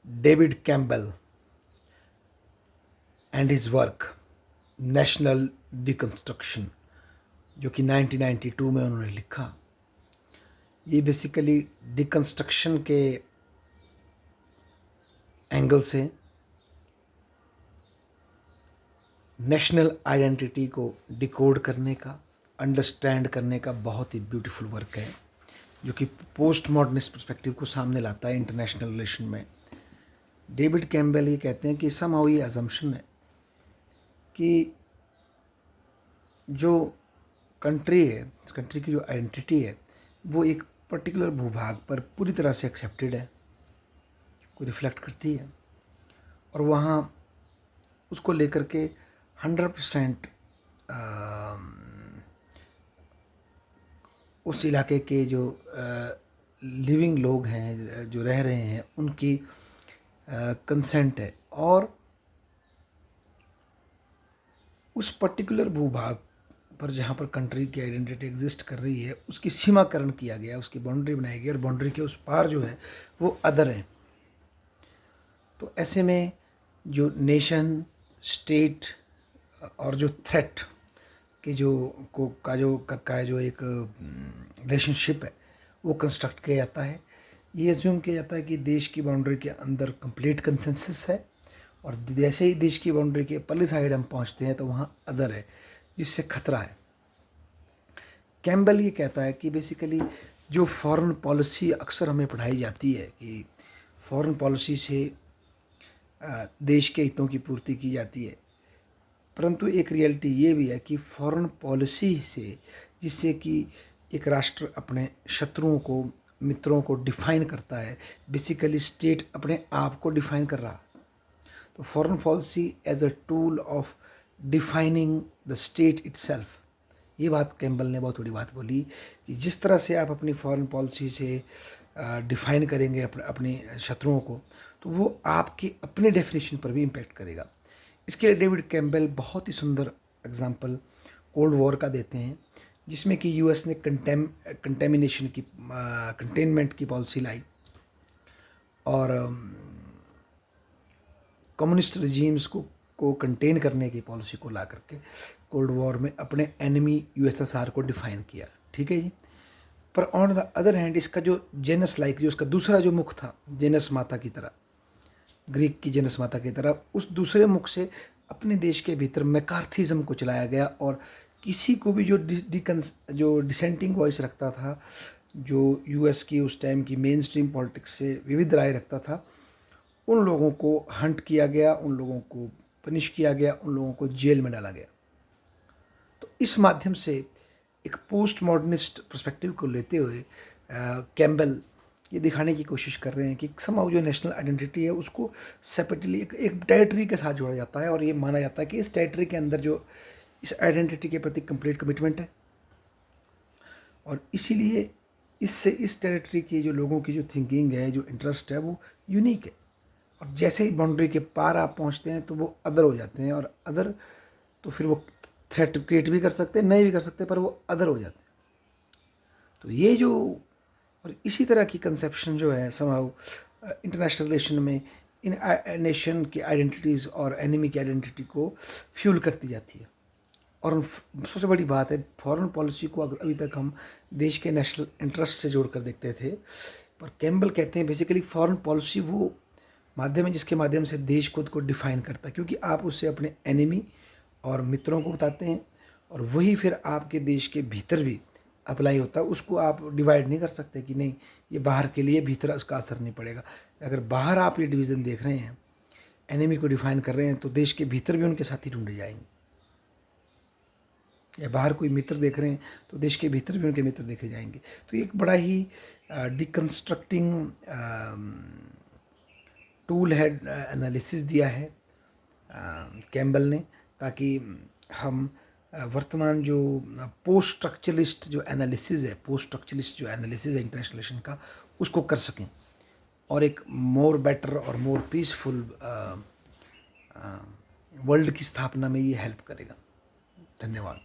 David Campbell and his work national deconstruction, जो कि 1992 में उन्होंने लिखा। ये बेसिकली डिकंस्ट्रक्शन के एंगल से नेशनल आइडेंटिटी को डिकोड करने का, अंडरस्टैंड करने का बहुत ही ब्यूटीफुल वर्क है, जो कि पोस्ट मॉडर्निस्ट पर्सपेक्टिव को सामने लाता है इंटरनेशनल रिलेशन में। डेविड कैम्पबेल ये कहते हैं कि समहाउ ये अजम्पशन है कि जो कंट्री है, कंट्री की जो आइडेंटिटी है, वो एक पर्टिकुलर भूभाग पर पूरी तरह से एक्सेप्टेड है, को रिफ्लेक्ट करती है, और वहाँ उसको लेकर के 100% उस इलाके के जो लिविंग लोग हैं, जो रह रहे हैं, उनकी कंसेंट है, और उस पर्टिकुलर भूभाग पर जहाँ पर कंट्री की आइडेंटिटी एग्जिस्ट कर रही है, उसकी सीमाकरण किया गया, उसकी बाउंड्री बनाई गई, और बाउंड्री के उस पार जो है वो अदर है। तो ऐसे में जो नेशन, स्टेट और जो थ्रेट के जो एक रिलेशनशिप है, वो कंस्ट्रक्ट किया जाता है। ये एज्यूम किया जाता है कि देश की बाउंड्री के अंदर कंप्लीट कंसेंसस है, और जैसे ही देश की बाउंड्री के परली साइड हम पहुंचते हैं तो वहाँ अदर है, जिससे खतरा है। कैम्पबेल ये कहता है कि बेसिकली जो फॉरेन पॉलिसी अक्सर हमें पढ़ाई जाती है कि फॉरेन पॉलिसी से देश के हितों की पूर्ति की जाती है, परंतु एक रियलिटी ये भी है कि फॉरेन पॉलिसी से, जिससे कि एक राष्ट्र अपने शत्रुओं को, मित्रों को डिफाइन करता है, बेसिकली स्टेट अपने आप को डिफाइन कर रहा। तो foreign policy as a tool of defining the state itself, ये बात कैम्पबेल ने बहुत बड़ी बात बोली कि जिस तरह से आप अपनी फॉरेन पॉलिसी से डिफाइन करेंगे अपने शत्रुओं को, तो वो आपकी अपने डेफिनेशन पर भी इम्पैक्ट करेगा। इसके लिए डेविड कैम्पबेल बहुत ही सुंदर एग्जांपल कोल्ड वॉर का देते हैं, जिसमें कि यूएस ने कंटेमिनेशन की, कंटेनमेंट की पॉलिसी लाई, और कम्युनिस्ट रिजीम्स को कंटेन करने की पॉलिसी को ला करके कोल्ड वॉर में अपने एनिमी यूएसएसआर को डिफाइन किया। ठीक है जी। पर ऑन द अदर हैंड इसका जो जेनस लाइक, जो उसका दूसरा जो मुख था, जेनस माता की तरह, ग्रीक की जेनस माता की तरह, उस दूसरे मुख से अपने देश के भीतर मैकार्थिज्म को चलाया गया, और किसी को भी जो डिसेंटिंग वॉइस रखता था, जो यूएस की उस टाइम की मेन स्ट्रीम पॉलिटिक्स से विविध राय रखता था, उन लोगों को हंट किया गया, उन लोगों को पनिश किया गया, उन लोगों को जेल में डाला गया। तो इस माध्यम से एक पोस्ट मॉडर्निस्ट पर्सपेक्टिव को लेते हुए कैम्पबेल ये दिखाने की कोशिश कर रहे हैं कि समहाउ जो नेशनल आइडेंटिटी है उसको सेपरेटली एक टेरिटरी के साथ जोड़ा जाता है, और ये माना जाता है कि इस टेरिटरी के अंदर जो इस आइडेंटिटी के प्रति कंप्लीट कमिटमेंट है, और इसीलिए इससे इस टेरिटरी की जो लोगों की जो थिंकिंग है, जो इंटरेस्ट है, वो यूनिक है, और जैसे ही बाउंड्री के पार आप पहुंचते हैं तो वो अदर हो जाते हैं, और अदर तो फिर वो थ्रेट क्रिएट भी कर सकते हैं, नहीं भी कर सकते, पर वो अदर हो जाते हैं। तो ये जो, और इसी तरह की कंसेप्शन जो है समहाउ इंटरनेशनल रिलेशन में इन नेशन की आइडेंटिटीज़ और एनिमी की आइडेंटिटी को फ्यूल करती जाती है। और सबसे बड़ी बात है, फॉरेन पॉलिसी को अभी तक हम देश के नेशनल इंटरेस्ट से जोड़ कर देखते थे, पर कैम्पबेल कहते हैं बेसिकली फॉरेन पॉलिसी वो माध्यम है जिसके माध्यम से देश खुद को डिफाइन करता है, क्योंकि आप उससे अपने एनिमी और मित्रों को बताते हैं, और वही फिर आपके देश के भीतर भी अप्लाई होता है। उसको आप डिवाइड नहीं कर सकते कि नहीं ये बाहर के लिए, भीतर उसका असर नहीं पड़ेगा। अगर बाहर आप ये डिवीज़न देख रहे हैं, एनिमी को डिफाइन कर रहे हैं, तो देश के भीतर भी उनके साथी ढूंढे जाएंगे, या बाहर कोई मित्र देख रहे हैं तो देश के भीतर भी उनके मित्र देखे जाएंगे। तो एक बड़ा ही डिकंस्ट्रक्टिंग टूल है, एनालिसिस दिया है कैम्पबेल ने, ताकि हम वर्तमान जो पोस्ट स्ट्रक्चरलिस्ट जो एनालिसिस है इंटरनेशनल रिलेशन का, उसको कर सकें, और एक मोर बेटर और मोर पीसफुल वर्ल्ड की स्थापना में ये हेल्प करेगा। धन्यवाद।